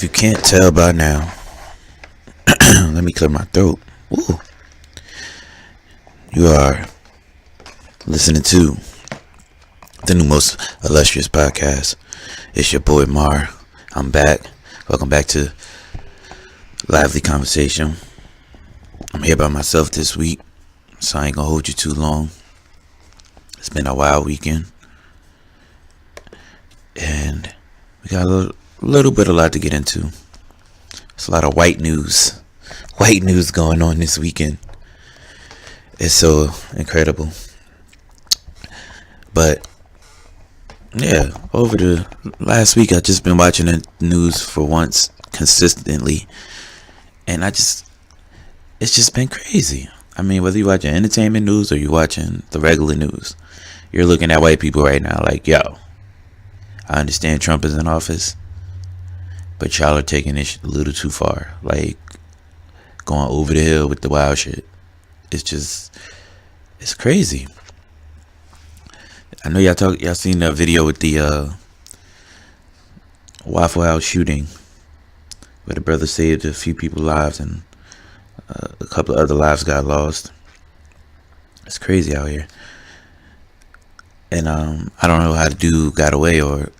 If you can't tell by now, let me clear my throat. Ooh. You are listening to the new most illustrious podcast. It's your boy Mar. I'm back. Welcome back to Lively Conversation. I'm here by myself this week, so I ain't gonna hold you too long. It's been a wild weekend, and we got a lot to get into. It's a lot of white news going on this weekend. It's so incredible. But yeah, over the last week, I've just been watching the news for once consistently, and it's just been crazy. I mean, whether you're watching entertainment news or you're watching the regular news, you're looking at white people right now like, yo, I understand Trump is in office, but y'all are taking this a little too far. Like, going over the hill with the wild shit. It's crazy. I know y'all seen that video with the Waffle House shooting, where the brother saved a few people's lives and a couple of other lives got lost. It's crazy out here. And I don't know how the dude got away or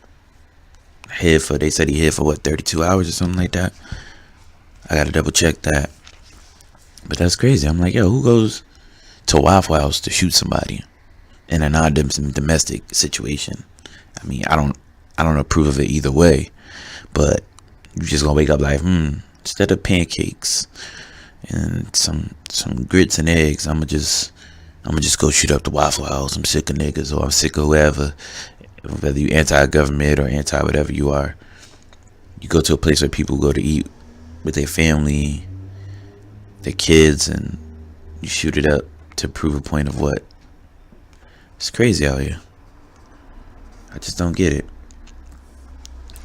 they said he hid for 32 hours or something like that. I gotta double check that. But that's crazy. I'm like, yo, who goes to Waffle House to shoot somebody in a non-domestic situation? I mean, I don't approve of it either way, but you just gonna wake up like, instead of pancakes and some grits and eggs, I'm gonna just go shoot up the Waffle House. I'm sick of niggas, or I'm sick of whoever. Whether you anti-government or anti-whatever you are, you go to a place where people go to eat with their family, their kids, and you shoot it up to prove a point of what? It's crazy out here. I just don't get it.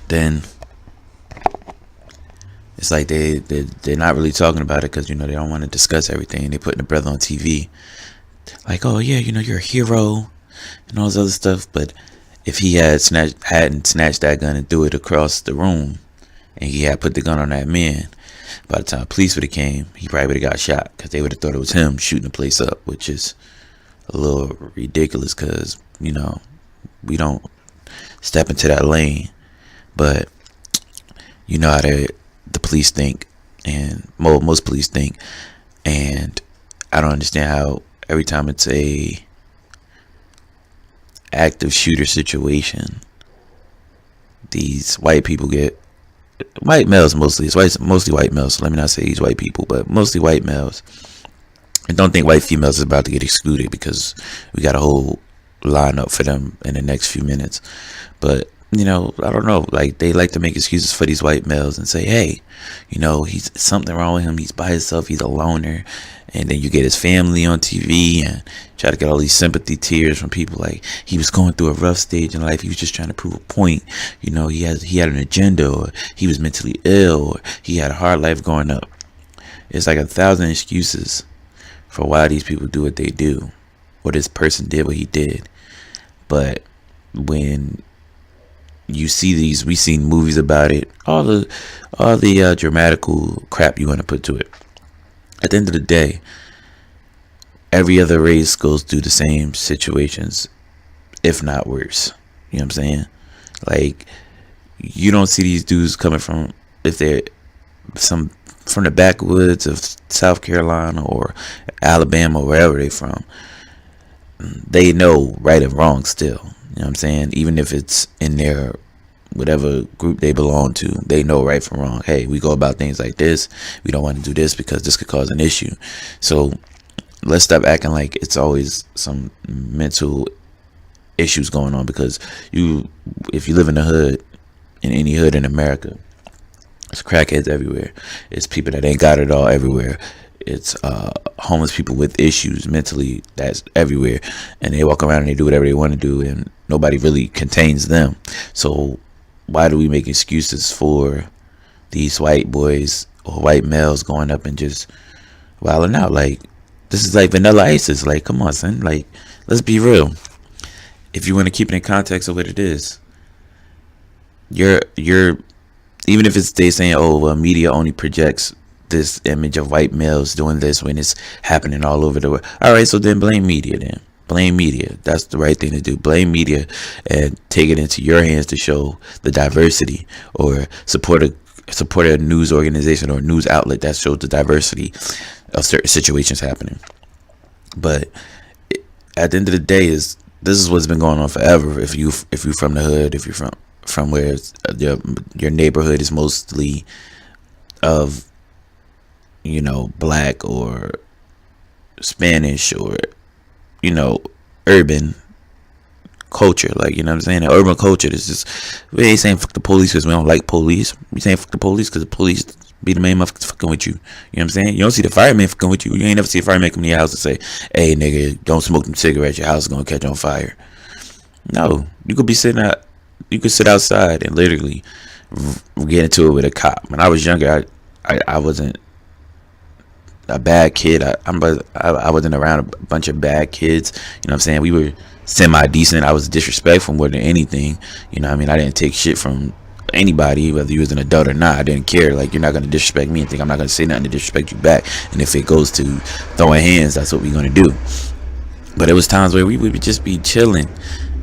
Then it's like they're not really talking about it because, they don't want to discuss everything. They putting the brother on TV like, oh yeah, you're a hero and all this other stuff. But if he hadn't snatched that gun and threw it across the room, and he had put the gun on that man, by the time police would have came, he probably would have got shot because they would have thought it was him shooting the place up, which is a little ridiculous because, we don't step into that lane. But you know how the police think, and most police think, and I don't understand how every time it's a active shooter situation, these white people white males mostly. It's mostly white males. So let me not say these white people, but mostly white males. And don't think white females is about to get excluded because we got a whole lineup for them in the next few minutes. But I don't know. Like, they like to make excuses for these white males and say, hey, he's something wrong with him. He's by himself. He's a loner. And then you get his family on TV and try to get all these sympathy tears from people like he was going through a rough stage in life. He was just trying to prove a point. He had an agenda, or he was mentally ill, or he had a hard life growing up. It's like 1,000 excuses for why these people do what they do, or this person did what he did. But when you see we've seen movies about it, all the dramatical crap you want to put to it. At the end of the day, every other race goes through the same situations, if not worse. You know what I'm saying? Like, you don't see these dudes coming from, if they're from the backwoods of South Carolina or Alabama, or wherever they're from. They know right and wrong still. You know what I'm saying? Even if it's in their whatever group they belong to, they know right from wrong. Hey, we go about things like this. We don't want to do this because this could cause an issue. So let's stop acting like it's always some mental issues going on, because if you live in the hood, in any hood in America, it's crackheads everywhere. It's people that ain't got it all everywhere. It's homeless people with issues mentally, that's everywhere, and they walk around and they do whatever they want to do, and nobody really contains them. So why do we make excuses for these white boys or white males going up and just wilding out? Like, this is like Vanilla Isis. Like, come on, son. Like, let's be real. If you want to keep it in context of what it is, you're even if it's they saying, oh, well, media only projects this image of white males doing this when it's happening all over the world. All right, so then blame media. Then blame media. That's the right thing to do. Blame media and take it into your hands to show the diversity, or support a news organization or news outlet that shows the diversity of certain situations happening. But at the end of the day, this is what's been going on forever. If you're from the hood, if you're from where your neighborhood is mostly of, black or Spanish or, urban culture, like, what I'm saying? The urban culture is just, we ain't saying fuck the police because we don't like police. We saying fuck the police because the police be the main motherfuckers fucking with you. You know what I'm saying? You don't see the fireman fucking with you. You ain't never see a fireman come to your house and say, hey, nigga, don't smoke them cigarettes. Your house is going to catch on fire. No. You could sit outside and literally get into it with a cop. When I was younger, I wasn't a bad kid. I wasn't around a bunch of bad kids. You know what I'm saying? We were semi-decent. I was disrespectful more than anything. You know what I mean? I didn't take shit from anybody, whether you was an adult or not. I didn't care. Like, you're not going to disrespect me and think I'm not going to say nothing to disrespect you back. And if it goes to throwing hands, that's what we're going to do. But it was times where we would just be chilling.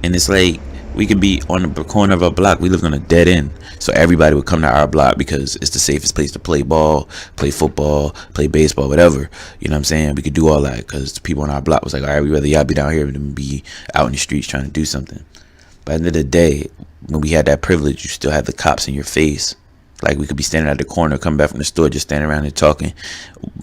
And it's like, we could be on the corner of a block. We lived on a dead end. So everybody would come to our block because it's the safest place to play ball, play football, play baseball, whatever. You know what I'm saying? We could do all that because the people on our block was like, all right, we'd rather y'all be down here than be out in the streets trying to do something. But at the end of the day, when we had that privilege, you still had the cops in your face. Like, we could be standing at the corner, coming back from the store, just standing around and talking.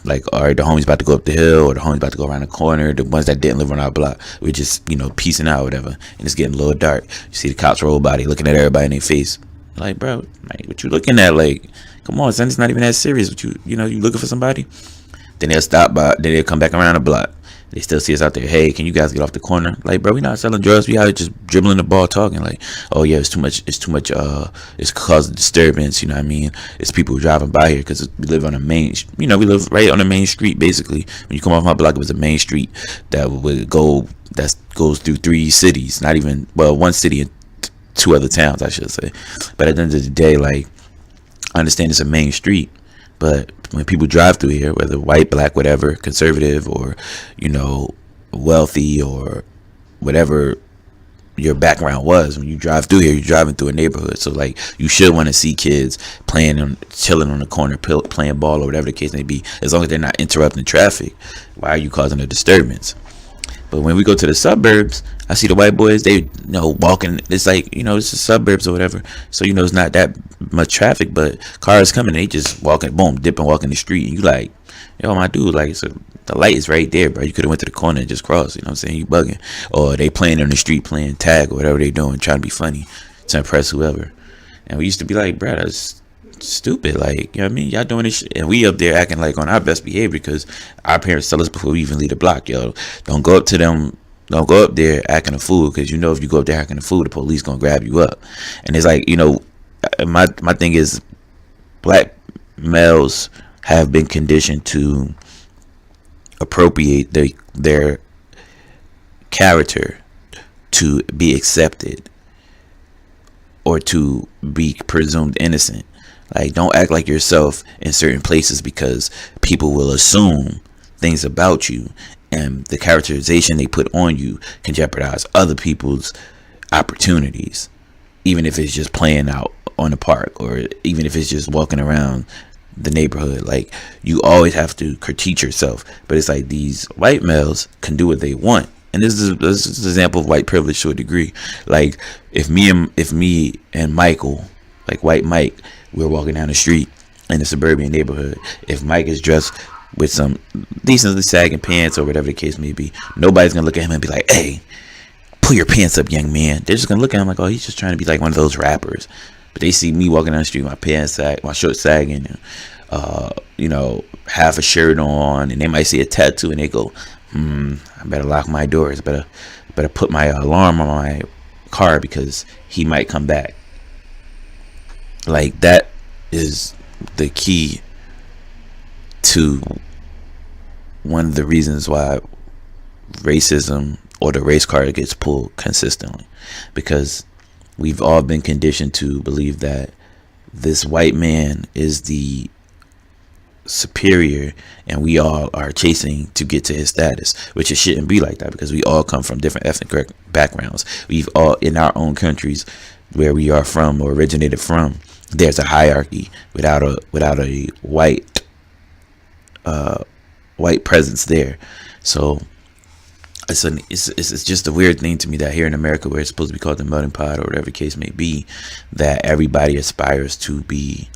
Like, all right, the homie's about to go up the hill, or the homie's about to go around the corner. The ones that didn't live on our block, we're just, piecing out, whatever. And it's getting a little dark. You see the cops roll by, they looking at everybody in their face. Like, bro, like, what you looking at? Like, come on, son, it's not even that serious. What you looking for somebody? Then they'll stop by, then they'll come back around the block. They still see us out there. Hey, can you guys get off the corner? Like, bro, we not selling drugs. We out here just dribbling the ball, talking. Like, oh yeah, it's too much. It's causing disturbance. You know what I mean? It's people driving by here because we live on a main. We live right on the main street. Basically, when you come off my block, it was a main street that goes through 3 cities. Not even, well, 1 city and 2 other towns, I should say. But at the end of the day, like, I understand it's a main street. But when people drive through here, whether white, black, whatever, conservative, or, wealthy, or whatever your background was, when you drive through here, you're driving through a neighborhood. So, like, you should want to see kids chilling on the corner, playing ball, or whatever the case may be, as long as they're not interrupting traffic. Why are you causing a disturbance? But when we go to the suburbs, I see the white boys, they, walking. It's like, it's the suburbs or whatever. So, it's not that much traffic, but cars coming, they just walking, boom, dipping, walking the street. And you like, yo, my dude, like, so the light is right there, bro. You could have went to the corner and just crossed, you know what I'm saying? You bugging. Or they playing on the street, playing tag or whatever they doing, trying to be funny to impress whoever. And we used to be like, bro, that's stupid. Like, you know what I mean? Y'all doing this shit. And we up there acting like on our best behavior because our parents tell us before we even leave the block, yo, don't go up to them. Don't go up there acting a fool, because if you go up there acting a fool, the police gonna grab you up. And it's like, my thing is, black males have been conditioned to appropriate their character to be accepted or to be presumed innocent. Like, don't act like yourself in certain places because people will assume things about you, and the characterization they put on you can jeopardize other people's opportunities, even if it's just playing out on the park, or even if it's just walking around the neighborhood. Like, you always have to critique yourself. But it's like, these white males can do what they want, and this is an example of white privilege to a degree. Like, if me and Michael, like white Mike, we're walking down the street in a suburban neighborhood, if Mike is dressed with some decently sagging pants or whatever the case may be, nobody's gonna look at him and be like, hey, pull your pants up, young man. They're just gonna look at him like, oh, he's just trying to be like one of those rappers. But they see me walking down the street, my pants sag, my shirt sagging, half a shirt on, and they might see a tattoo and they go, I better lock my doors, better put my alarm on my car because he might come back. Like, that is the key to one of the reasons why racism or the race card gets pulled consistently, because we've all been conditioned to believe that this white man is the superior and we all are chasing to get to his status, which it shouldn't be like that, because we all come from different ethnic backgrounds. We've all, in our own countries where we are from or originated from, there's a hierarchy without a white presence there. So it's just a weird thing to me that here in America, where it's supposed to be called the melting pot or whatever the case may be, that everybody aspires to be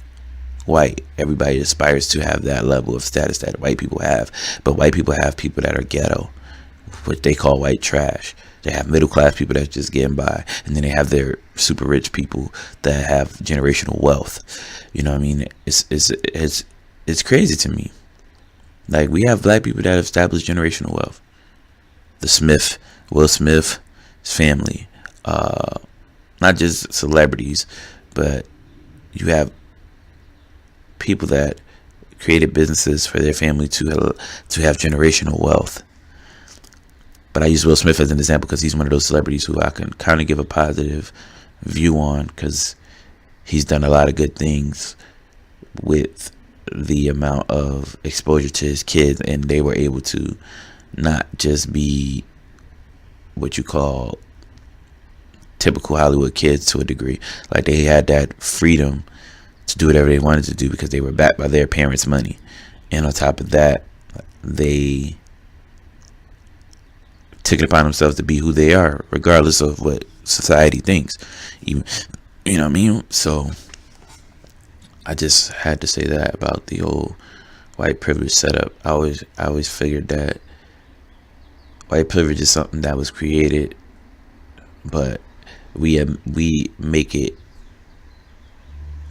white. Everybody aspires to have that level of status that white people have. But white people have people that are ghetto, what they call white trash. They have middle class people that's just getting by, and then they have their super rich people that have generational wealth. You know what I mean? It's crazy to me. Like, we have black people that have established generational wealth. Will Smith, his family, not just celebrities, but you have people that created businesses for their family to have generational wealth. But I use Will Smith as an example because he's one of those celebrities who I can kind of give a positive view on, because he's done a lot of good things with the amount of exposure to his kids, and they were able to not just be what you call typical Hollywood kids to a degree. Like, they had that freedom to do whatever they wanted to do because they were backed by their parents' money. And on top of that, they took it upon themselves to be who they are, regardless of what society thinks. Even, you know what I mean? So I just had to say that about the old white privilege setup. I always figured that white privilege is something that was created, but we make it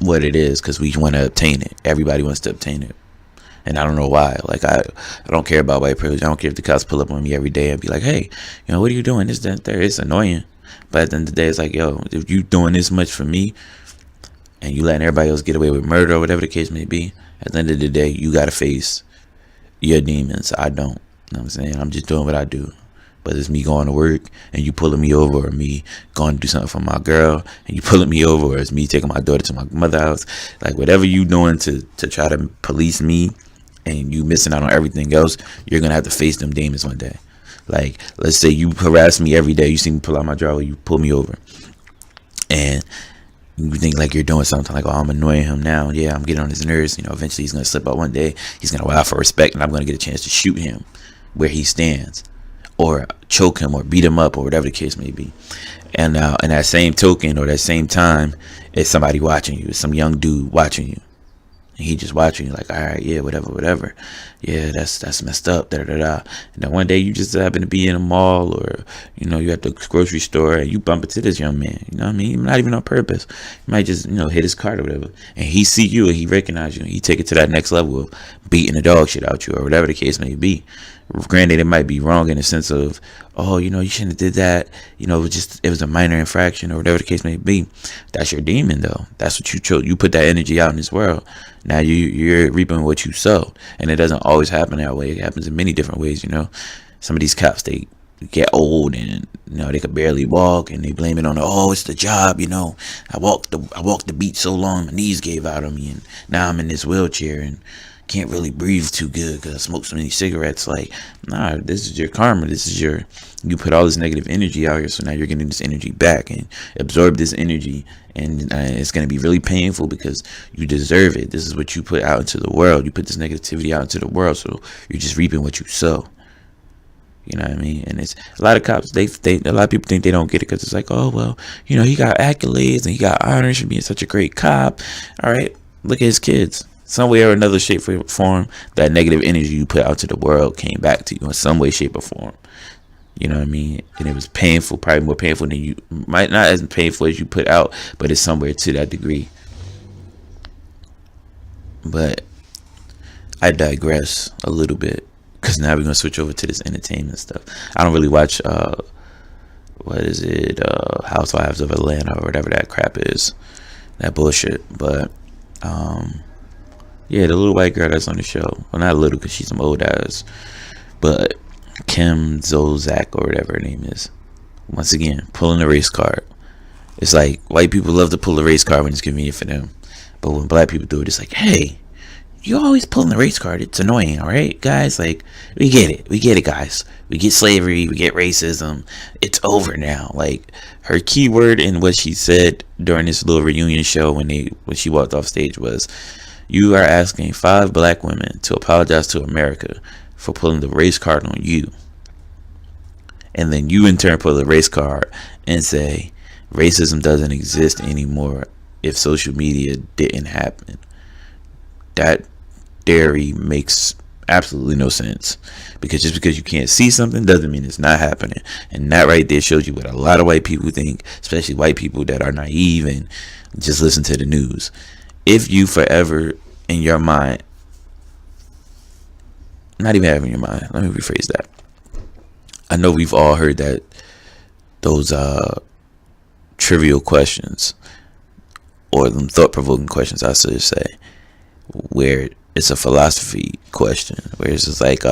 what it is because we want to obtain it. Everybody wants to obtain it, and I don't know why. Like, I don't care about white privilege. I don't care if the cops pull up on me every day and be like, "Hey, what are you doing? This, that, there." It's annoying, but at the end of the day, it's like, yo, if you doing this much for me, and you letting everybody else get away with murder or whatever the case may be, at the end of the day, you gotta face your demons. I don't. You know what I'm saying? I'm just doing what I do. But it's me going to work and you pulling me over, or me going to do something for my girl and you pulling me over, or it's me taking my daughter to my mother's house. Like, whatever you doing to try to police me and you missing out on everything else, you're going to have to face them demons one day. Like, let's say you harass me every day. You see me pull out my driveway, you pull me over. And you think like you're doing something, like, oh, I'm annoying him now. Yeah, I'm getting on his nerves. Eventually he's going to slip out one day. He's going to wild for respect, and I'm going to get a chance to shoot him where he stands, or choke him, or beat him up, or whatever the case may be. And now, in that same token, or that same time, it's somebody watching you. It's some young dude watching you. And he just watching you like, all right, yeah, whatever. Yeah, that's messed up, da-da-da. And then one day you just happen to be in a mall, or, you're at the grocery store, and you bump into this young man, you know what I mean? Not even on purpose. You might just, hit his cart or whatever. And he see you, and he recognize you, and he take it to that next level of beating the dog shit out you, or whatever the case may be. Granted, it might be wrong in the sense of, oh, you shouldn't have did that. It was a minor infraction, or whatever the case may be. That's your demon, though. That's what you chose. You put that energy out in this world. Now you're reaping what you sow, and it doesn't always happen that way. It happens in many different ways. Some of these cops, they get old and they could barely walk, and they blame it on it's the job. I walked the beat so long, my knees gave out on me, and now I'm in this wheelchair and can't really breathe too good because I smoked so many cigarettes. Like, nah, this is your karma. You put all this negative energy out here, so now you're getting this energy back, and absorb this energy, and it's going to be really painful because you deserve it. This is what you put out into the world. You put this negativity out into the world, so you're just reaping what you sow. You know what I mean? And it's a lot of cops, a lot of people think they don't get it because it's like, oh, well, he got accolades and he got honors for being such a great cop. All right, look at his kids. Some way or another, shape or form, that negative energy you put out to the world came back to you in some way, shape, or form. You know what I mean? And it was painful, probably more painful than you, might not as painful as you put out, but it's somewhere to that degree. But I digress a little bit, because now we're going to switch over to this entertainment stuff. I don't really watch, Housewives of Atlanta, or whatever that crap is, that bullshit. But, yeah, the little white girl that's on the show. Well, not little, because she's some old ass. But Kim Zolciak, or whatever her name is. Once again, pulling a race card. It's like white people love to pull a race card when it's convenient for them. But when black people do it, it's like, hey, you always pulling the race card. It's annoying, all right, guys? Like, we get it, guys. We get slavery, we get racism. It's over now. Like, her key word in what she said during this little reunion show when she walked off stage was, "You are asking 5 black women to apologize to America for pulling the race card on you." And then you in turn pull the race card and say, racism doesn't exist anymore if social media didn't happen. That theory makes absolutely no sense, because just because you can't see something doesn't mean it's not happening. And that right there shows you what a lot of white people think, especially white people that are naive and just listen to the news. If you forever in your mind, not even having your mind, let me rephrase that. I know we've all heard that those trivial questions, or them thought-provoking questions, I should say, where it's a philosophy question, where it's just like,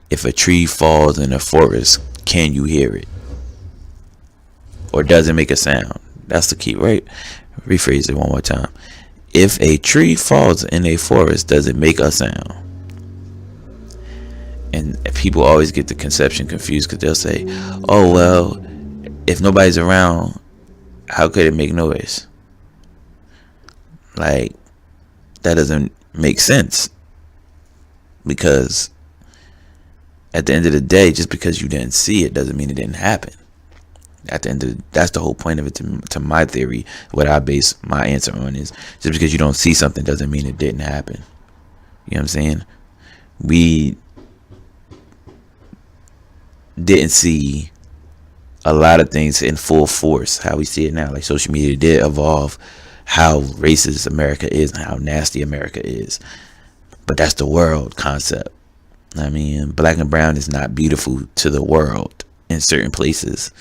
if a tree falls in a forest, can you hear it? Or does it make a sound? That's the key, right? Rephrase it one more time. If a tree falls in a forest, does it make a sound? And people always get the conception confused, because they'll say, oh, well, if nobody's around, how could it make noise? Like, that doesn't make sense, because at the end of the day, just because you didn't see it doesn't mean it didn't happen. At the end of that's the whole point of it, to my theory. What I base my answer on is, just because you don't see something doesn't mean it didn't happen. You know what I'm saying? We didn't see a lot of things in full force how we see it now. Like, social media did evolve how racist America is and how nasty America is, but that's the world concept. I mean, black and brown is not beautiful to the world in certain places.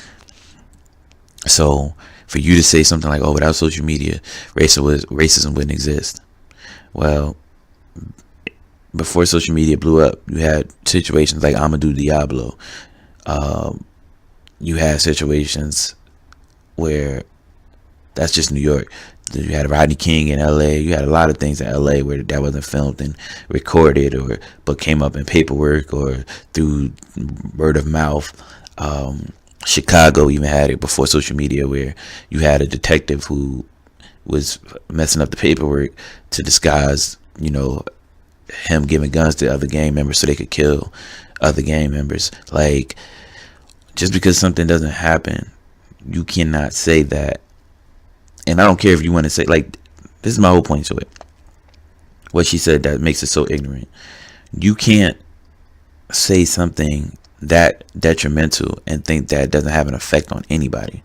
So for you to say something like, oh, without social media, racism wouldn't exist. Well, before social media blew up, you had situations like Amadou Diablo. You had situations where, that's just New York. You had Rodney King in LA. You had a lot of things in LA where that wasn't filmed and recorded, but came up in paperwork or through word of mouth. Chicago even had it before social media, where you had a detective who was messing up the paperwork to disguise, him giving guns to other gang members so they could kill other gang members. Like, just because something doesn't happen, you cannot say that. And I don't care if you want to say, like, this is my whole point to it. What she said that makes it so ignorant. You can't say something that detrimental and think that it doesn't have an effect on anybody.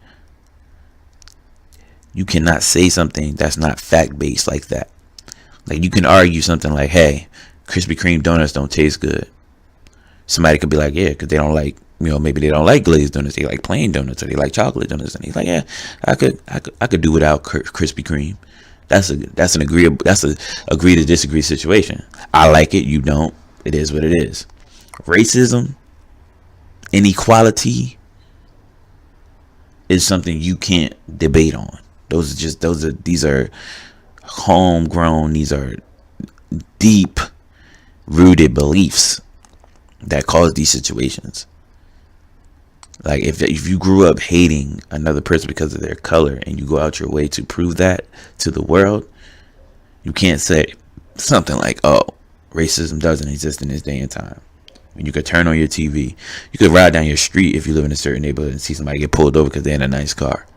You cannot say something that's not fact-based like that. Like, you can argue something like, hey, Krispy Kreme donuts don't taste good. Somebody could be like, yeah, because they don't like, maybe they don't like glazed donuts. They like plain donuts, or they like chocolate donuts. And he's like, yeah, I could do without Krispy Kreme. That's an agree to disagree situation. I like it, you don't. It is what it is. Racism, inequality is something you can't debate on. These are homegrown. These are deep rooted beliefs that cause these situations. Like, if you grew up hating another person because of their color, and you go out your way to prove that to the world, you can't say something like, oh, racism doesn't exist in this day and time. When you could turn on your TV, you could ride down your street if you live in a certain neighborhood and see somebody get pulled over because they're in a nice car.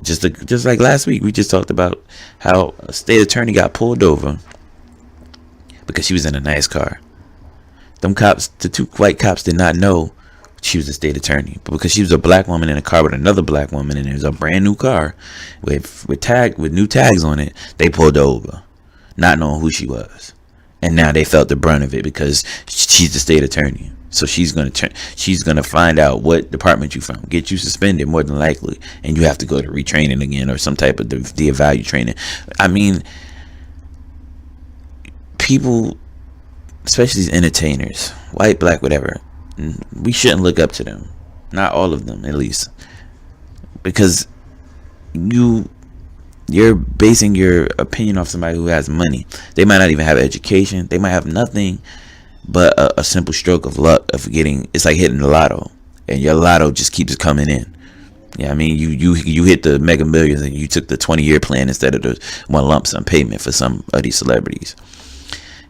Just like last week, we just talked about how a state attorney got pulled over because she was in a nice car. The 2 white cops did not know she was a state attorney, but because she was a black woman in a car with another black woman, and it was a brand new car with new tags on it, they pulled her over, not knowing who she was. And now they felt the brunt of it because she's the state attorney. So she's gonna find out what department you from, get you suspended more than likely, and you have to go to retraining again or some type of de-evaluate training. I mean, people, especially these entertainers, white, black, whatever, we shouldn't look up to them. Not all of them, at least, because you You're basing your opinion off somebody who has money. They might not even have education. They might have nothing but a simple stroke of luck of getting. It's like hitting the lotto, and your lotto just keeps coming in. Yeah, I mean, you hit the Mega Millions and you took the 20-year plan instead of the one lump sum payment for some of these celebrities.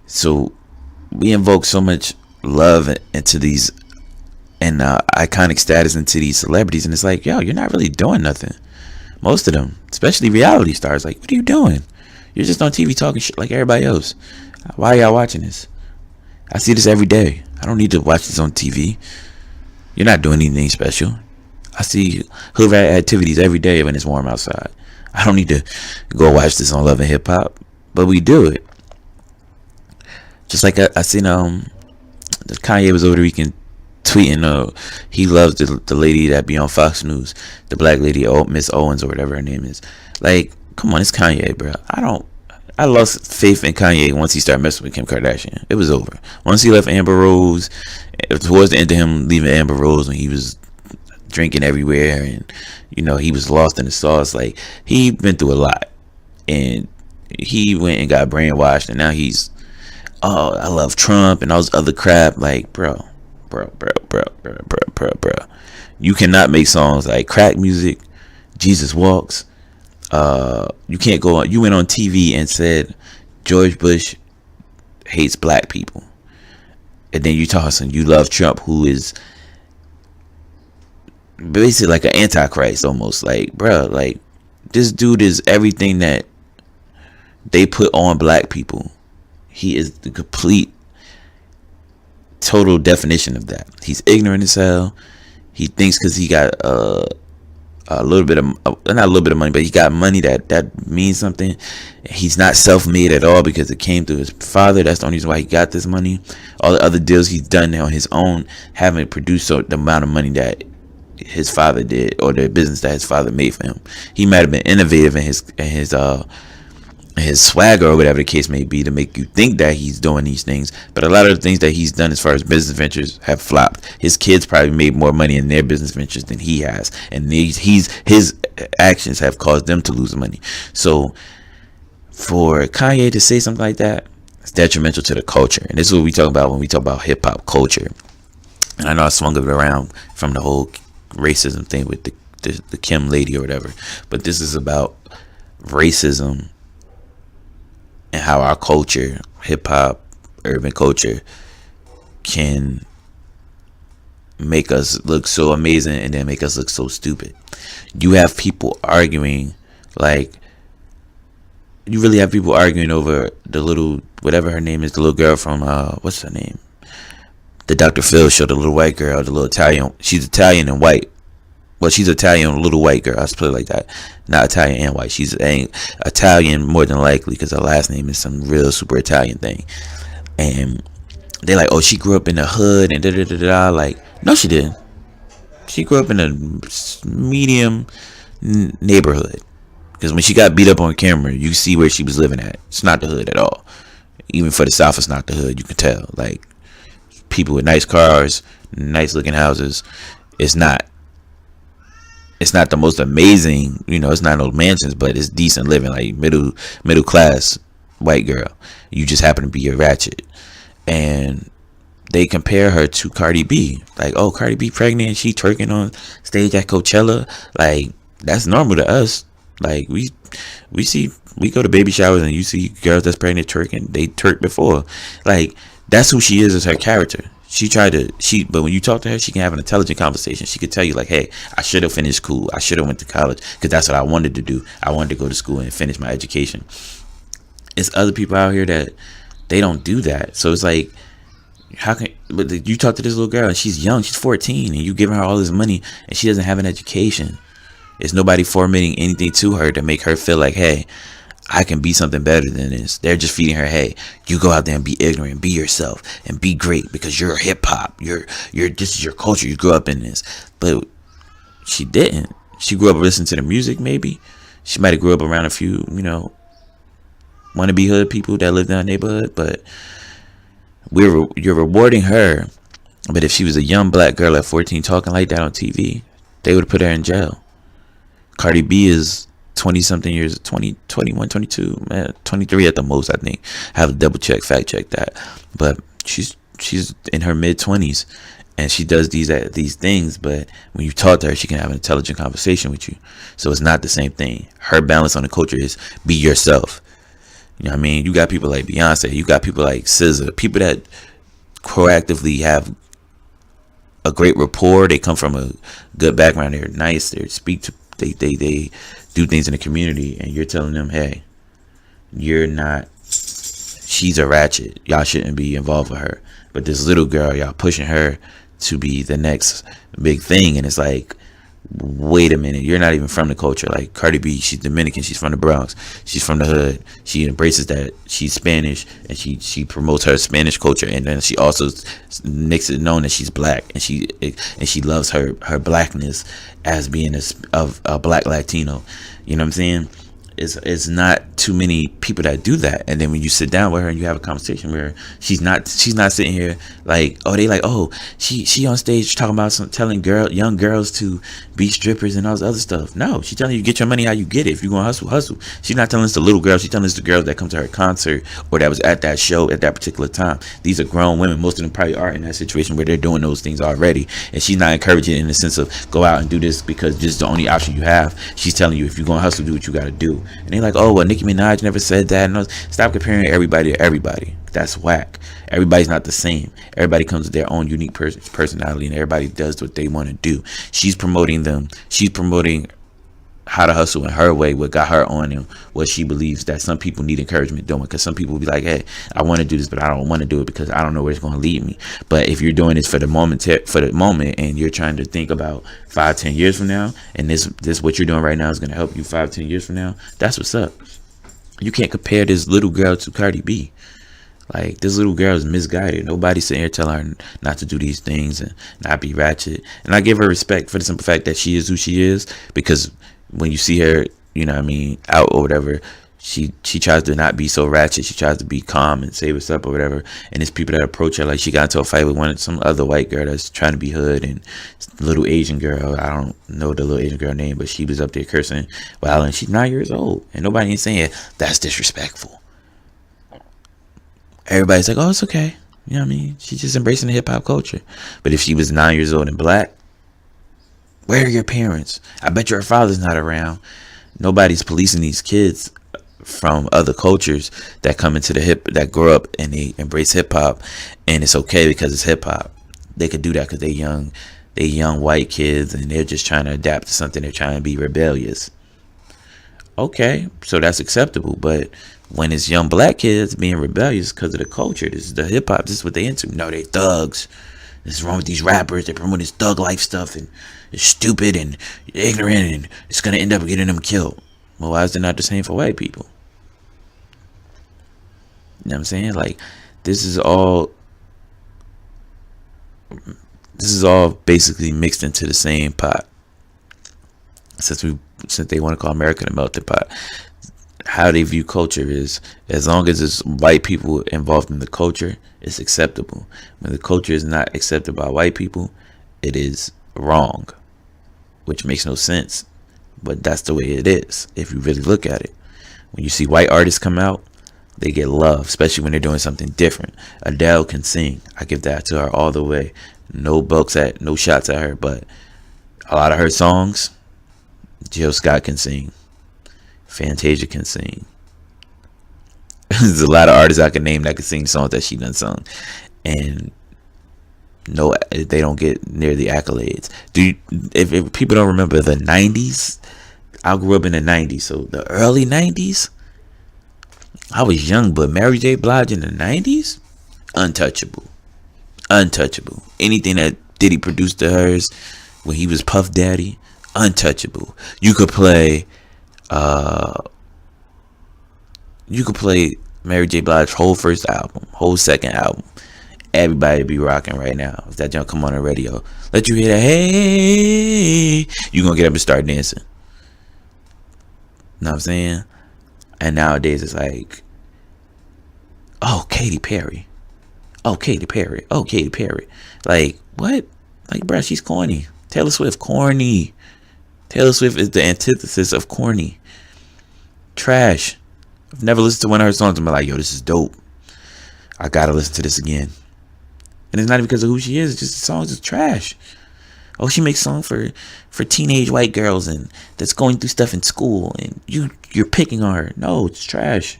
So we invoke so much love into these and iconic status into these celebrities, and it's like, yo, you're not really doing nothing. Most of them, especially reality stars, like, what are you doing? You're just on TV talking shit like everybody else. Why are y'all watching this? I see this every day. I don't need to watch this on TV. You're not doing anything special. I see hood rat activities every day when it's warm outside. I don't need to go watch this on Love and Hip Hop, but we do it. Just like I seen Kanye was over the weekend tweeting he loves the lady that be on Fox News, the black lady, Miss Owens or whatever her name is. Like, come on, it's Kanye, bro. I lost faith in Kanye once he started messing with Kim Kardashian. It was over. Once he left Amber Rose, towards the end of him leaving Amber Rose when he was drinking everywhere and he was lost in the sauce. Like, he been through a lot, and he went and got brainwashed, and now he's I love Trump and all this other crap. Like, bro, you cannot make songs like Crack Music, Jesus Walks. You can't go on. You went on TV and said George Bush hates black people, and then you tossing you love Trump, who is basically like an antichrist almost. Like, bro, like, this dude is everything that they put on black people. He is the complete total definition of that. He's ignorant as hell. He thinks because he got a little bit of, not a little bit of money, but he got money that means something. He's not self-made at all because it came through his father. That's the only reason why he got this money. All the other deals he's done on his own haven't produced the amount of money that his father did, or the business that his father made for him. He might have been innovative in his swagger or whatever the case may be to make you think that he's doing these things, but a lot of the things that he's done as far as business ventures have flopped. His kids probably made more money in their business ventures than he has, and his actions have caused them to lose money. So for Kanye to say something like that, it's detrimental to the culture, and this is what we talk about when we talk about hip-hop culture. And I know I swung it around from the whole racism thing with the Kim lady or whatever, but this is about racism and how our culture, hip-hop, urban culture, can make us look so amazing and then make us look so stupid. You have people arguing, like, you really have people arguing over the little, whatever her name is, the little girl from, what's her name? The Dr. Phil show, the little white girl, the little Italian. She's Italian and white. Well, she's Italian, little white girl. I put it like that. Not Italian and white. She's Italian more than likely because her last name is some real super Italian thing. And they're like, oh, she grew up in the hood and da-da-da-da. Like, no, she didn't. She grew up in a medium neighborhood. Because when she got beat up on camera, you see where she was living at. It's not the hood at all. Even for the South, it's not the hood. You can tell. Like, people with nice cars, nice looking houses. It's not the most amazing, it's not no mansions, but it's decent living, like middle class white girl. You just happen to be a ratchet. And they compare her to Cardi B. Like, oh, Cardi B pregnant, she twerking on stage at Coachella. Like, that's normal to us. Like, we go to baby showers and you see girls that's pregnant twerking. They twerked before. Like, that's who she is as her character. But when you talk to her, she can have an intelligent conversation. She could tell you, like, hey, I should have finished school. I should have went to college because that's what I wanted to do. I wanted to go to school and finish my education. It's other people out here that they don't do that. So it's like, but you talk to this little girl and she's young, she's 14, and you giving her all this money and she doesn't have an education. There's nobody formatting anything to her to make her feel like, hey, I can be something better than this. They're just feeding her, hey, you go out there and be ignorant, be yourself, and be great because you're hip hop. You're this is your culture. You grew up in this. But she didn't. She grew up listening to the music, maybe. She might have grew up around a few, wannabe hood people that lived in that neighborhood, but you're rewarding her. But if she was a young black girl at 14 talking like that on TV, they would have put her in jail. Cardi B is 20 something years, 20, 21, 22, man, 23 at the most, I think. I have to double check, fact check that. But she's in her mid 20s, and she does these things, but when you talk to her, she can have an intelligent conversation with you. So it's not the same thing. Her balance on the culture is be yourself. You know what I mean? You got people like Beyonce, you got people like SZA, people that proactively have a great rapport. They come from a good background. They're nice. They do things in the community, and you're telling them, hey, you're not. She's a ratchet. Y'all shouldn't be involved with her. But this little girl, y'all pushing her to be the next big thing, and it's like, wait a minute, you're not even from the culture. Like Cardi B, she's Dominican, she's from the Bronx, she's from the hood, she embraces that, she's Spanish, and she promotes her Spanish culture, and then she also makes it known that she's black, and she loves her blackness as being a black Latino. You know what I'm saying? It's not too many people that do that. And then when you sit down with her and you have a conversation with her, she's not sitting here like, oh, they like, oh, she on stage talking about telling young girls to be strippers and all this other stuff. No, she's telling you get your money how you get it. If you're gonna hustle. She's not telling us the little girls. She's telling us the girls that come to her concert or that was at that show at that particular time. These are grown women. Most of them probably are in that situation where they're doing those things already. And she's not encouraging in the sense of go out and do this because this is the only option you have. She's telling you if you're gonna hustle, do what you gotta do. And they're like, oh, well, Nicki Minaj never said that. No, stop comparing everybody to everybody. That's whack. Everybody's not the same. Everybody comes with their own unique personality, and everybody does what they want to do. She's promoting them. She's promoting how to hustle in her way, what got her on and what she believes that some people need encouragement doing. Because some people will be like, hey, I want to do this, but I don't want to do it because I don't know where it's going to lead me. But if you're doing this for the moment, and you're trying to think about 5-10 years from now, and this what you're doing right now is going to help you 5-10 years from now, that's what's up. You can't compare this little girl to Cardi B. Like, this little girl is misguided. Nobody's sitting here telling her not to do these things and not be ratchet. And I give her respect for the simple fact that she is who she is, because when you see her, you know what I mean, out or whatever, she tries to not be so ratchet. She tries to be calm and say what's up or whatever. And there's people that approach her, like she got into a fight with some other white girl that's trying to be hood, and little Asian girl, I don't know the little Asian girl name, but she was up there cursing. Wow, and she's 9 years old, and nobody ain't saying that's disrespectful. Everybody's like, oh, it's okay. You know what I mean? She's just embracing the hip hop culture. But if she was 9 years old and black, where are your parents? I bet your father's not around. Nobody's policing these kids from other cultures that come into that grow up and they embrace hip hop, and it's okay because it's hip hop. They could do that because they young white kids, and they're just trying to adapt to something. They're trying to be rebellious. Okay, so that's acceptable. But when it's young black kids being rebellious because of the culture, this is the hip hop, this is what they into. No, they thugs. This is wrong with these rappers. They promote this thug life stuff, and it's stupid and ignorant, and it's gonna end up getting them killed. Well, why is it not the same for white people? You know what I'm saying? Like, this is all basically mixed into the same pot. Since they want to call America the melting pot, how they view culture is, as long as it's white people involved in the culture, it's acceptable. When the culture is not accepted by white people, it is wrong, which makes no sense. But that's the way it is if you really look at it. When you see white artists come out, they get love, especially when they're doing something different. Adele can sing. I give that to her all the way. No shots at her, but a lot of her songs, Jill Scott can sing. Fantasia can sing. There's a lot of artists I can name that can sing songs that she done sung, and no, they don't get near the accolades. If people don't remember the 90s, I grew up in the 90s, so the early 90s, I was young, but Mary J. Blige in the 90s, untouchable. Anything that Diddy produced to hers when he was Puff Daddy, untouchable. You could play Mary J. Blige's whole first album, whole second album. Everybody be rocking right now. If that junk come on the radio, let you hear that, hey, you gonna get up and start dancing. Know what I'm saying? And nowadays it's like, oh, Katy Perry. Like, what? Like, bruh, she's corny. Taylor Swift, corny. Taylor Swift is the antithesis of corny. Trash. I've never listened to one of her songs and been like, yo, this is dope. I gotta listen to this again. And it's not even because of who she is. It's just the songs is trash. Oh, she makes songs for teenage white girls and that's going through stuff in school and you're picking on her. No, it's trash.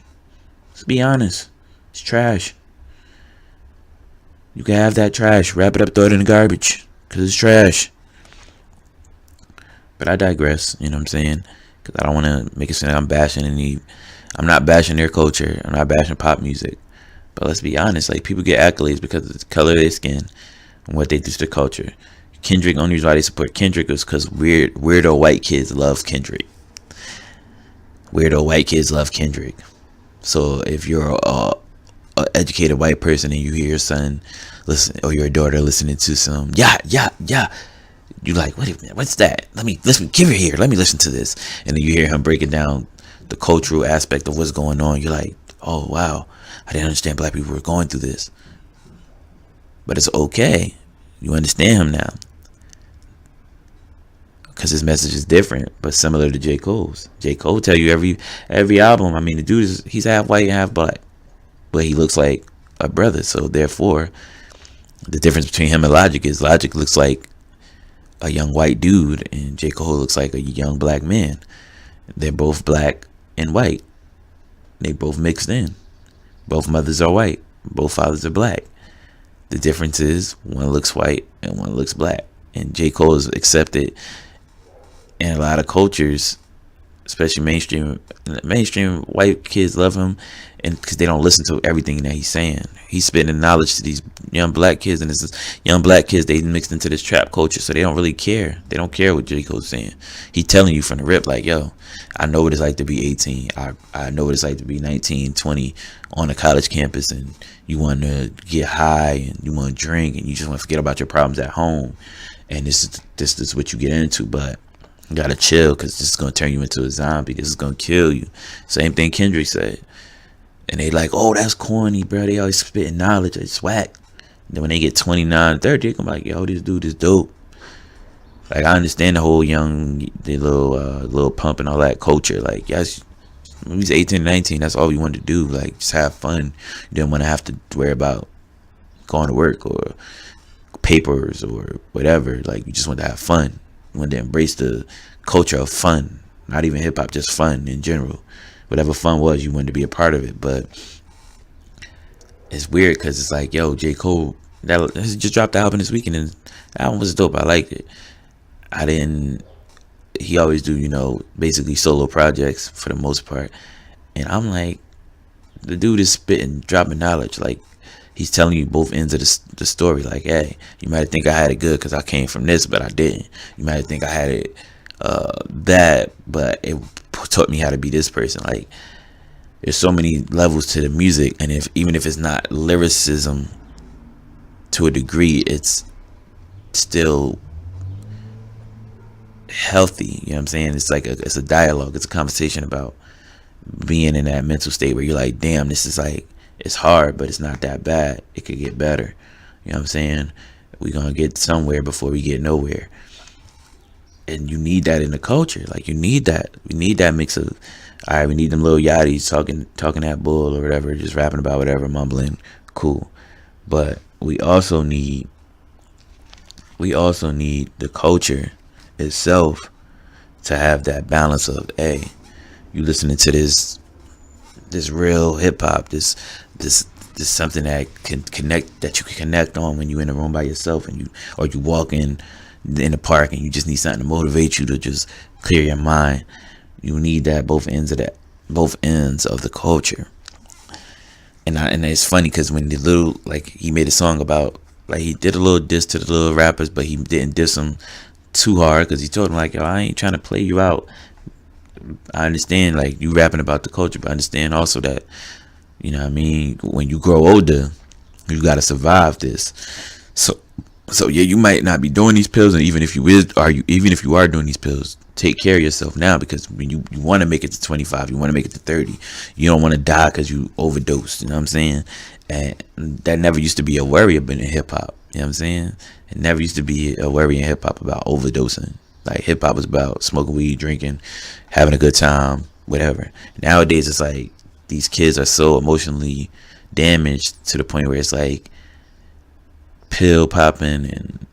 Let's be honest. It's trash. You can have that trash. Wrap it up, throw it in the garbage. Because it's trash. But I digress. You know what I'm saying? Because I don't want to make it sound like I'm bashing any. I'm not bashing their culture. I'm not bashing pop music. But let's be honest. Like, people get accolades because of the color of their skin and what they do to the culture. Kendrick, only reason why they support Kendrick is because weirdo white kids love Kendrick. Weirdo white kids love Kendrick. So if you're a educated white person and you hear your son listen or your daughter listening to some yeah, you like, wait a minute, what's that? Let me give it here. Let me listen to this. And then you hear him breaking down the cultural aspect of what's going on. You're like, oh wow, I didn't understand black people were going through this. But it's okay. You understand him now. Because his message is different, but similar to J. Cole's. J. Cole tell you every album. I mean, the dude he's half white and half black, but he looks like a brother. So therefore, the difference between him and Logic is Logic looks like a young white dude, and J. Cole looks like a young black man. They're both black and white. They both mixed in. Both mothers are white. Both fathers are black. The difference is one looks white and one looks black. And J. Cole is accepted in a lot of cultures, especially mainstream white kids love him, and because they don't listen to everything that he's saying. He's spitting knowledge to these young black kids, and it's young black kids, they mixed into this trap culture, so they don't really care. They don't care what J. Cole's saying. He telling you from the rip, like, yo, I know what it's like to be 18. I know what it's like to be 19, 20 on a college campus, and you want to get high, and you want to drink, and you just want to forget about your problems at home, and this is what you get into, but you gotta chill, because this is gonna turn you into a zombie. This is gonna kill you. Same thing Kendrick said. And they like, oh, that's corny, bro. They always spitting knowledge. It's whack. Then when they get 29, 30, I'm like, yo, this dude is dope. Like, I understand the whole the little pump and all that culture. Like, yes, when he was 18, 19, that's all you wanted to do. Like, just have fun. You didn't want to have to worry about going to work or papers or whatever. Like, you just wanted to have fun. You wanted to embrace the culture of fun. Not even hip hop, just fun in general. Whatever fun was, you wanted to be a part of it. But it's weird because it's like, yo, J. Cole, that just dropped the album this weekend, and the album was dope. I liked it. He always do, basically solo projects for the most part. And I'm like, the dude is spitting, dropping knowledge. Like, he's telling you both ends of the story. Like, hey, you might think I had it good because I came from this, but I didn't. You might think I had it bad, but it taught me how to be this person. Like, there's so many levels to the music, and even if it's not lyricism to a degree, it's still healthy. You know what I'm saying? It's like it's a dialogue. It's a conversation about being in that mental state where you're like, damn, this is like, it's hard, but it's not that bad. It could get better. You know what I'm saying? We're gonna get somewhere before we get nowhere. And you need that in the culture. Like, you need that. We need that mix of, all right, we need them little yachties talking that bull or whatever, just rapping about whatever, mumbling, cool. But we also need the culture itself to have that balance of, hey, you listening to this real hip hop, this something that you can connect on when you're in a room by yourself, and you walk in the park and you just need something to motivate you to just clear your mind. You need that both ends of the culture. And it's funny because when he made a song about, like, he did a little diss to the little rappers, but he didn't diss them too hard, because he told them, like, yo, I ain't trying to play you out. I understand, like, you rapping about the culture, but I understand also that, you know what I mean, when you grow older, you gotta survive this. So yeah, you might not be doing these pills, and even if you are doing these pills, take care of yourself now, because when you want to make it to 25, you want to make it to 30, you don't want to die because you overdosed. You know what I'm saying? And that never used to be a worry in hip hop. You know what I'm saying? It never used to be a worry in hip hop about overdosing. Like, hip hop was about smoking weed, drinking, having a good time, whatever. Nowadays, it's like these kids are so emotionally damaged to the point where it's like pill popping and,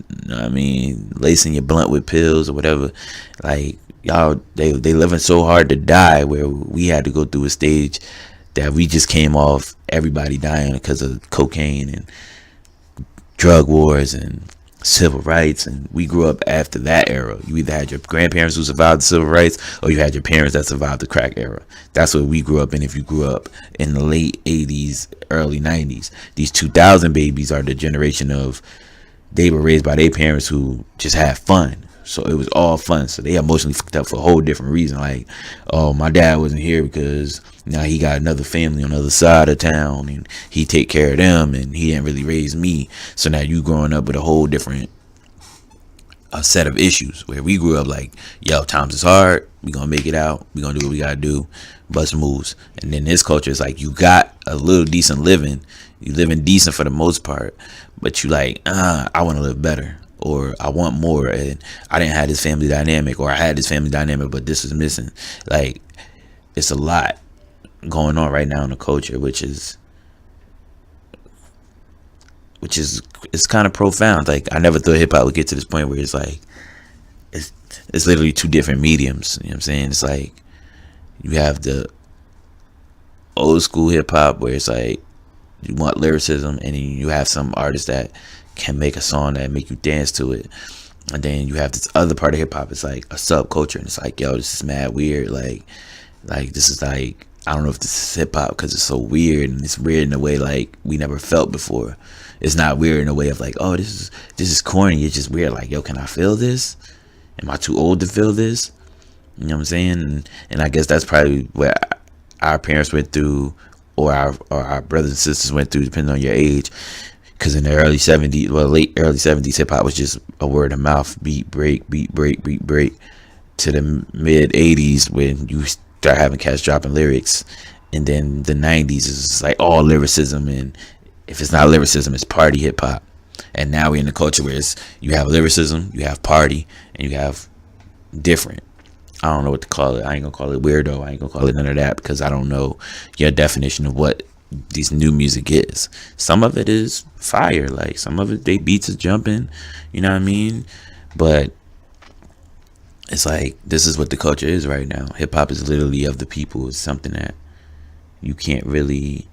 you know what I mean, lacing your blunt with pills or whatever. Like, y'all, they living so hard to die, where we had to go through a stage that we just came off everybody dying because of cocaine and drug wars and civil rights. And we grew up after that era. You either had your grandparents who survived the civil rights, or you had your parents that survived the crack era. That's what we grew up in. If you grew up in the late 80s, early 90s, these 2000 babies are the generation of, they were raised by their parents who just had fun. So it was all fun. So they emotionally fucked up for a whole different reason. Like, oh, my dad wasn't here because now he got another family on the other side of town and he take care of them, and he didn't really raise me. So now you growing up with a whole different set of issues, where we grew up like, yo, times is hard, we gonna make it out, we gonna do what we gotta do, bust moves. And then this culture is like, you got a little decent living, you living decent for the most part, but you like, I want to live better, or I want more, and I didn't have this family dynamic, or I had this family dynamic but this is missing. Like, it's a lot going on right now in the culture, which is it's kind of profound. Like, I never thought hip hop would get to this point where it's like it's literally two different mediums. You know what I'm saying? It's like you have the old school hip hop where it's like you want lyricism, and then you have some artists that can make a song that make you dance to it. And then you have this other part of hip hop. It's like a subculture, and it's like, yo, this is mad weird. Like this is like, I don't know if this is hip hop because it's so weird, and it's weird in a way like we never felt before. It's not weird in a way of like, oh, this is corny. It's just weird. Like, yo, can I feel this? Am I too old to feel this? You know what I'm saying? And I guess that's probably what our parents went through, or our brothers and sisters went through, depending on your age. Because in the early 70s, late early 70s, hip hop was just a word of mouth, beat break, beat break, beat break. To the mid 80s, when you start having cats dropping lyrics, and then the 90s is like all lyricism, and if it's not lyricism, it's party hip hop. And now we're in the culture where it's, you have lyricism, you have party, and you have different. I don't know what to call it. I ain't gonna call it weirdo. I ain't gonna call it none of that, because I don't know your definition of what this new music is. Some of it is fire, like some of it, they beats is jumping, you know what I mean? But it's like, this is what the culture is right now. Hip hop is literally of the people. It's something that you can't really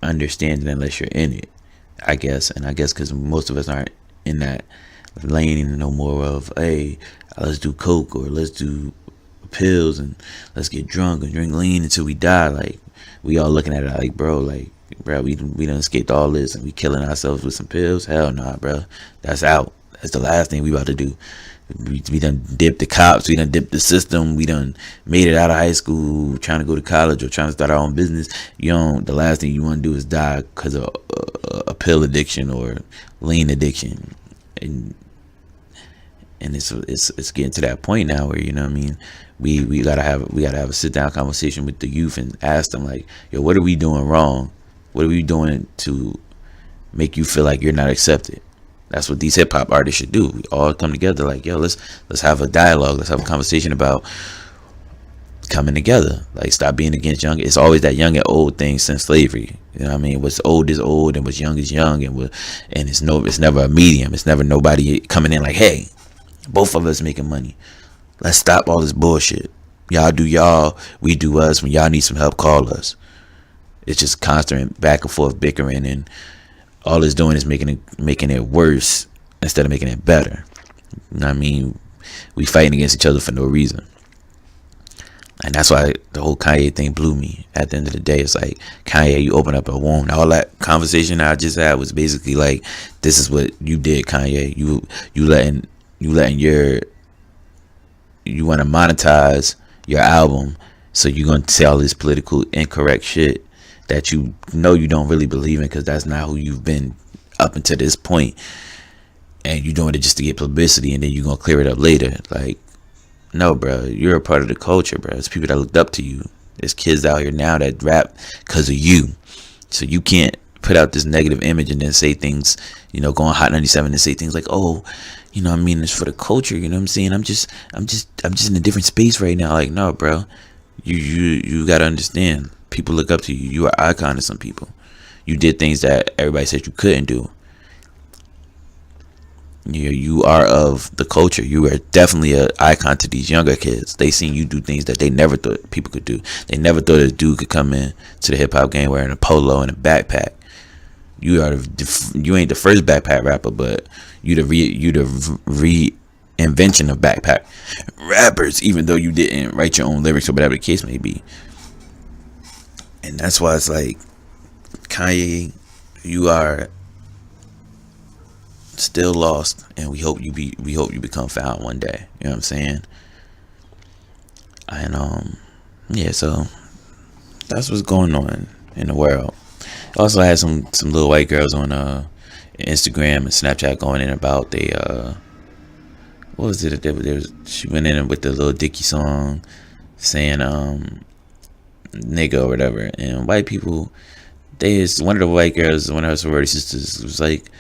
understand it unless you're in it, I guess. And I guess because most of us aren't in that lane no more of, hey, let's do coke, or let's do pills, and let's get drunk and drink lean until we die. Like, we all looking at it like, bro, we done escaped all this, and we killing ourselves with some pills. Hell nah, bro, that's out. That's the last thing we about to do. We done dipped the cops, we done dipped the system, we done made it out of high school, trying to go to college or trying to start our own business. The last thing you want to do is die because of a pill addiction or lean addiction. And it's getting to that point now where, you know what I mean, we gotta have a sit down conversation with the youth and ask them, like, yo, what are we doing wrong? What are we doing to make you feel like you're not accepted? That's what these hip hop artists should do. We all come together like, yo, let's have a dialogue. Let's have a conversation about coming together. Like, stop being against young. It's always that young and old thing since slavery. You know what I mean? What's old is old, and what's young is young, and it's never a medium. It's never nobody coming in like, hey, both of us making money. Let's stop all this bullshit. Y'all do y'all, we do us. When y'all need some help, call us. It's just constant back and forth bickering, and all it's doing is making it worse instead of making it better. You know what I mean? We fighting against each other for no reason. And that's why the whole Kanye thing blew me. At the end of the day, it's like, Kanye, you open up a wound. All that conversation I just had was basically like, this is what you did, Kanye. You want to monetize your album, so you're going to say all this political incorrect shit that you know you don't really believe in, because that's not who you've been up until this point, and you're doing it just to get publicity, and then you're going to clear it up later. Like, no, bro, you're a part of the culture, bro. It's people that looked up to you. There's kids out here now that rap because of you, so you can't put out this negative image and then say things, go on Hot 97 and say things like, oh, I mean, it's for the culture, you know what I'm saying? I'm just in a different space right now. Like, no, bro. You gotta understand. People look up to you. You are an icon to some people. You did things that everybody said you couldn't do. You are of the culture. You are definitely an icon to these younger kids. They seen you do things that they never thought people could do. They never thought a dude could come in to the hip hop game wearing a polo and a backpack. You ain't the first backpack rapper, but you the reinvention of backpack rappers. Even though you didn't write your own lyrics or whatever the case may be, and that's why it's like, Kanye, you are still lost, and we hope you become found one day. You know what I'm saying? And yeah, so that's what's going on in the world. Also, I had some little white girls on Instagram and Snapchat going in about what was it? She went in with the Lil Dicky song saying nigga or whatever, and white people, one of the white girls, one of her sorority sisters was like,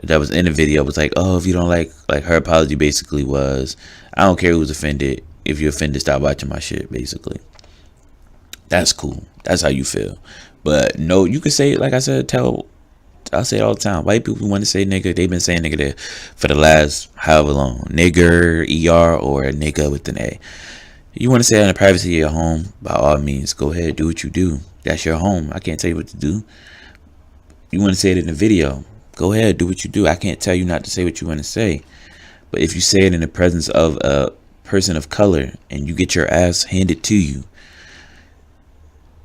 that was in the video, was like, oh, if you don't like her apology basically was, I don't care who's offended. If you're offended, stop watching my shit, basically. That's cool. That's how you feel. But no, you could say, like I said, I'll say it all the time. White people want to say nigga. They've been saying nigga there for the last however long. Nigger, ER, or nigga with an A. You want to say it in the privacy of your home, by all means, go ahead, do what you do. That's your home. I can't tell you what to do. You want to say it in the video, go ahead, do what you do. I can't tell you not to say what you want to say. But if you say it in the presence of a person of color and you get your ass handed to you,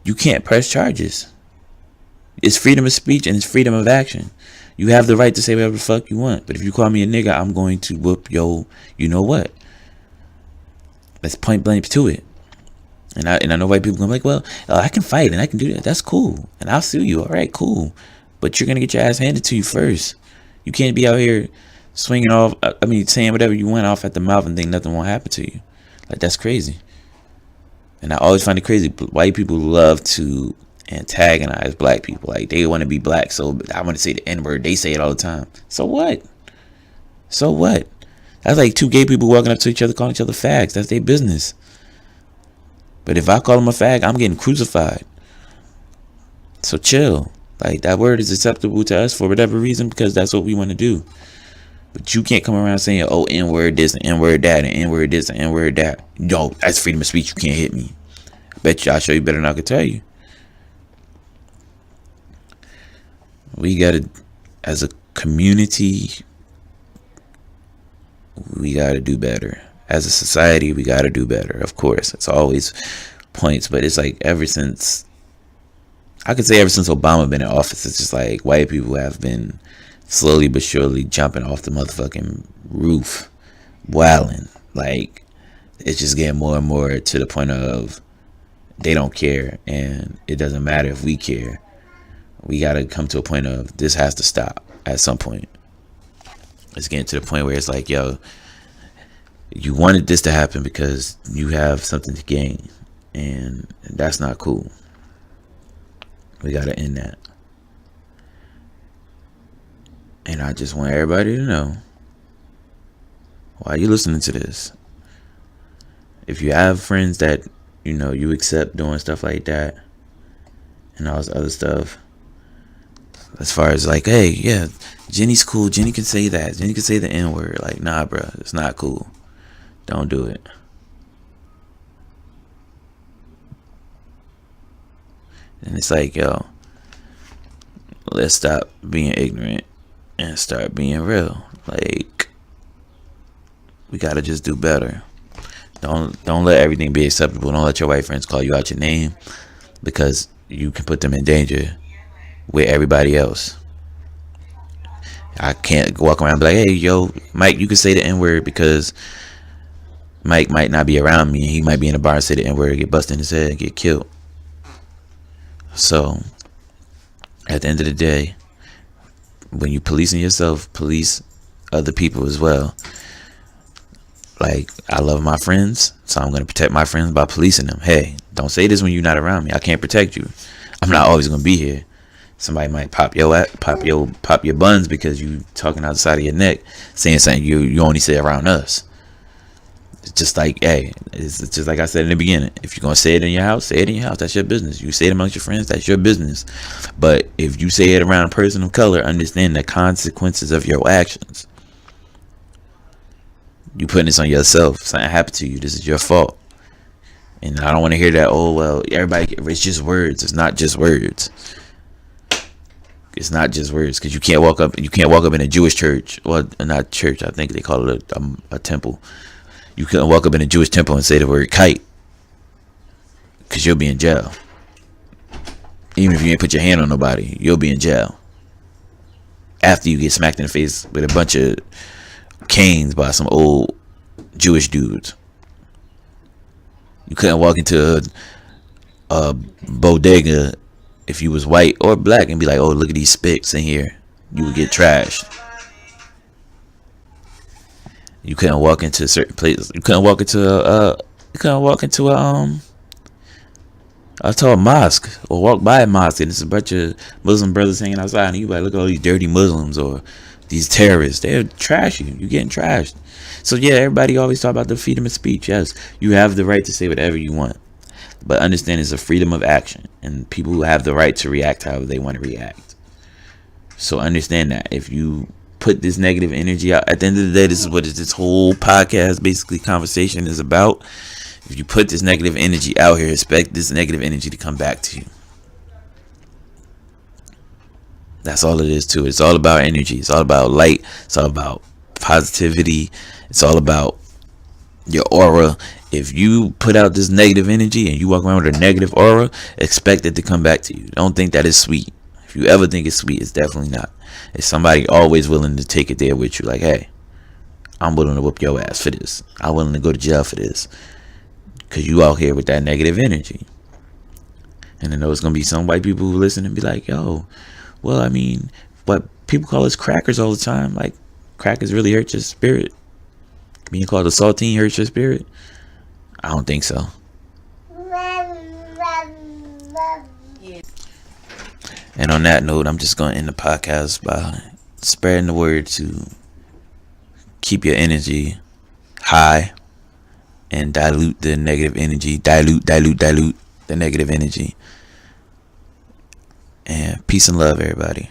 you can't press charges. It's freedom of speech and it's freedom of action. You have the right to say whatever the fuck you want. But if you call me a nigga, I'm going to whoop yo, you know what? That's point blank to it. And I know white people gonna be like, well, I can fight and I can do that. That's cool. And I'll sue you. All right, cool. But you're gonna get your ass handed to you first. You can't be out here swinging off. Saying whatever you want off at the mouth and think nothing won't happen to you. Like, that's crazy. And I always find it crazy. White people love to antagonize black people. Like, they want to be black, so I want to say the N-word. They say it all the time. So what? That's like two gay people walking up to each other calling each other fags. That's their business. But if I call them a fag, I'm getting crucified. So chill. Like, that word is acceptable to us for whatever reason, because that's what we want to do. But you can't come around saying, oh, N-word this and N-word that and N-word this and N-word that. Yo, that's freedom of speech. You can't hit me. I bet you I'll show you better than I could tell you. We gotta, as a community, we gotta do better. As a society, we gotta do better. Of course, it's always points, but it's like ever since Obama been in office, it's just like white people have been slowly but surely jumping off the motherfucking roof, wilding. Like, it's just getting more and more to the point of they don't care, and it doesn't matter if we care. We gotta come to a point of this has to stop at some point. It's getting to the point where it's like, yo, you wanted this to happen because you have something to gain, and that's not cool. We gotta end that. And I just want everybody to know, while you're listening to this, if you have friends that you accept doing stuff like that and all this other stuff, as far as like, hey, yeah, Jenny's cool, Jenny can say that, Jenny can say the N-word, like, nah, bro, it's not cool. Don't do it. And it's like, yo, let's stop being ignorant and start being real. Like, we gotta just do better. Don't let everything be acceptable. Don't let your white friends call you out your name, because you can put them in danger with everybody else. I can't walk around and be like, hey, yo, Mike, you can say the N-word, because Mike might not be around me and he might be in a bar and say the N-word, get busted in his head and get killed. So at the end of the day, when you policing yourself, police other people as well. Like, I love my friends, so I'm going to protect my friends by policing them. Hey, don't say this when you're not around me. I can't protect you. I'm not always going to be here. Somebody might pop your buns because you talking outside of your neck, saying something you only say around us. It's just like, hey, it's just like I said in the beginning. If you're gonna say it in your house, say it in your house. That's your business. You say it amongst your friends, that's your business. But if you say it around a person of color, understand the consequences of your actions. You putting this on yourself. Something happened to you. This is your fault. And I don't want to hear that. Oh well, everybody. It's just words. It's not just words. It's not just words, because you can't walk up in a Jewish church, or not church. I think they call it a temple. You couldn't walk up in a Jewish temple and say the word kite, because you'll be in jail. Even if you ain't put your hand on nobody, you'll be in jail. After you get smacked in the face with a bunch of canes by some old Jewish dudes. You couldn't walk into a bodega if you was white or black and be like, oh, look at these spics in here. You would get trashed. You couldn't walk into certain places. You couldn't walk into a mosque, or walk by a mosque and it's a bunch of Muslim brothers hanging outside and you like, look at all these dirty Muslims or these terrorists. They'll trash you. You're getting trashed. So yeah, everybody always talk about the freedom of speech. Yes, you have the right to say whatever you want. But understand it's a freedom of action, and people have the right to react however they want to react. So understand that if you put this negative energy out, at the end of the day, this is what this whole podcast, basically conversation, is about. If you put this negative energy out here, expect this negative energy to come back to you. That's all it is to it. It's all about energy. It's all about light. It's all about positivity. It's all about your aura. If you put out this negative energy and you walk around with a negative aura, expect it to come back to you. Don't think that is sweet. If you ever think it's sweet, it's definitely not. It's somebody always willing to take it there with you. Like, hey, I'm willing to whoop your ass for this. I'm willing to go to jail for this. Because you out here with that negative energy. And then there's going to be some white people who listen and be like, yo, well, I mean, what people call us crackers all the time. Like, crackers really hurt your spirit. Being called a saltine hurts your spirit? I don't think so. And on that note, I'm just going to end the podcast by spreading the word to keep your energy high and dilute the negative energy. Dilute the negative energy. And peace and love, everybody.